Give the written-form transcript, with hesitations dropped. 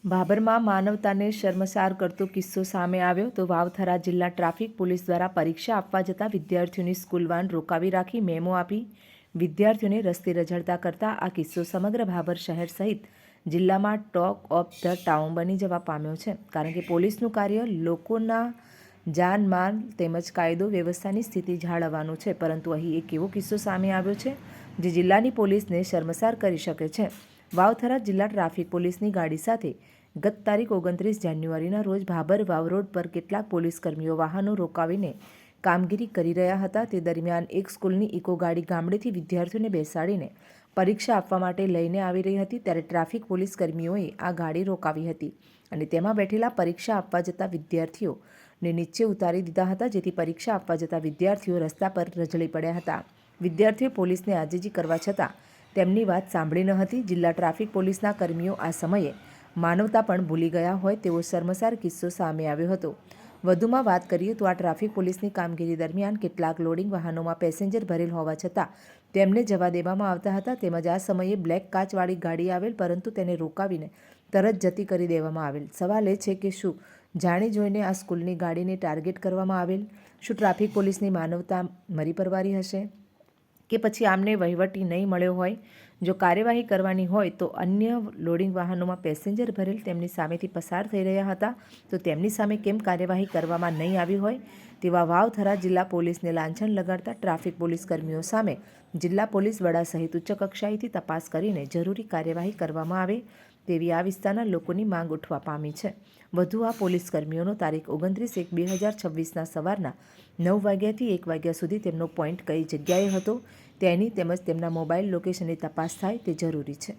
ભાભરમાં માનવતાને શર્મસાર કરતો કિસ્સો સામે આવ્યો તો વાવથરા જિલ્લા ટ્રાફિક પોલીસ દ્વારા પરીક્ષા આપવા જતા વિદ્યાર્થીઓની સ્કૂલ વાન રોકાવી રાખી મેમો આપી વિદ્યાર્થીઓને રસ્તે રઝળતા કરતા આ કિસ્સો સમગ્ર ભાભર શહેર સહિત જિલ્લામાં ટોક ઓફ ધ ટાઉન બની જવા પામ્યો છે, કારણ કે પોલીસનું કાર્ય લોકોના જાનમાલ તેમજ કાયદો વ્યવસ્થાની સ્થિતિ જાળવવાનું છે, પરંતુ અહીં એક એવો કિસ્સો સામે આવ્યો છે જે જિલ્લાની પોલીસને શર્મસાર કરી શકે છે। વાવથરા જિલ્લા ટ્રાફિક પોલીસની ગાડી સાથે ગત તારીખ 29 જાન્યુઆરીના રોજ ભાભર વાવ રોડ પર કેટલાક પોલીસ કર્મીઓ વાહનો રોકાવીને કામગીરી કરી રહ્યા હતા। તે દરમિયાન એક સ્કૂલની ઇકો ગાડી ગામડેથી વિદ્યાર્થીઓને બેસાડીને પરીક્ષા આપવા માટે લઈને આવી રહી હતી, ત્યારે ટ્રાફિક પોલીસ કર્મીઓએ આ ગાડી રોકાવી હતી અને તેમાં બેઠેલા પરીક્ષા આપવા જતા વિદ્યાર્થીઓને નીચે ઉતારી દીધા હતા, જેથી પરીક્ષા આપવા જતા વિદ્યાર્થીઓ રસ્તા પર રઝળી પડ્યા હતા। વિદ્યાર્થીઓ પોલીસને આજીજી કરવા છતાં તેમની વાત સાંભળી ન હતી। જિલ્લા ટ્રાફિક પોલીસના કર્મીઓ આ સમયે માનવતા પણ ભૂલી ગયા હોય તેવો શર્મસાર કિસ્સો સામે આવ્યો હતો। વધુમાં વાત કરીએ તો આ ટ્રાફિક પોલીસની કામગીરી દરમિયાન કેટલાક લોડિંગ વાહનોમાં પેસેન્જર ભરેલ હોવા છતાં તેમને જવા દેવામાં આવતા હતા, તેમજ આ સમયે બ્લેક કાચવાળી ગાડી આવેલ પરંતુ તેને રોકાવીને તરત જતી કરી દેવામાં આવેલ। સવાલ એ છે કે શું જાણી જોઈને આ સ્કૂલની ગાડીને ટાર્ગેટ કરવામાં આવેલ? શું ટ્રાફિક પોલીસની માનવતા મરી પરવારી હશે કે પછી આમને વહીવટી નહીં મળ્યો હોય? જો કાર્યવાહી કરવાની હોય તો અન્ય લોડિંગ વાહનોમાં પેસેન્જર ભરેલ તેમની સામેથી પસાર થઈ રહ્યા હતા તો તેમની સામે કેમ કાર્યવાહી કરવામાં નહીં આવી હોય? તેવા વાવથરા જિલ્લા પોલીસને લાંછન લગાડતા ટ્રાફિક પોલીસ કર્મીઓ સામે જિલ્લા પોલીસ વડા સહિત ઉચ્ચ કક્ષાએથી તપાસ કરીને જરૂરી કાર્યવાહી કરવામાં આવે તેવી આ વિસ્તારના લોકોની માંગ ઉઠવા પામી છે। વધુ આ પોલીસ કર્મીઓનો તારીખ 29/1/2026ના સવારના 9 વાગ્યાથી 1 વાગ્યા સુધી તેમનો પોઈન્ટ કઈ જગ્યાએ હતો તેની તેમજ તેમના મોબાઈલ લોકેશનની તપાસ થાય તે જરૂરી છે।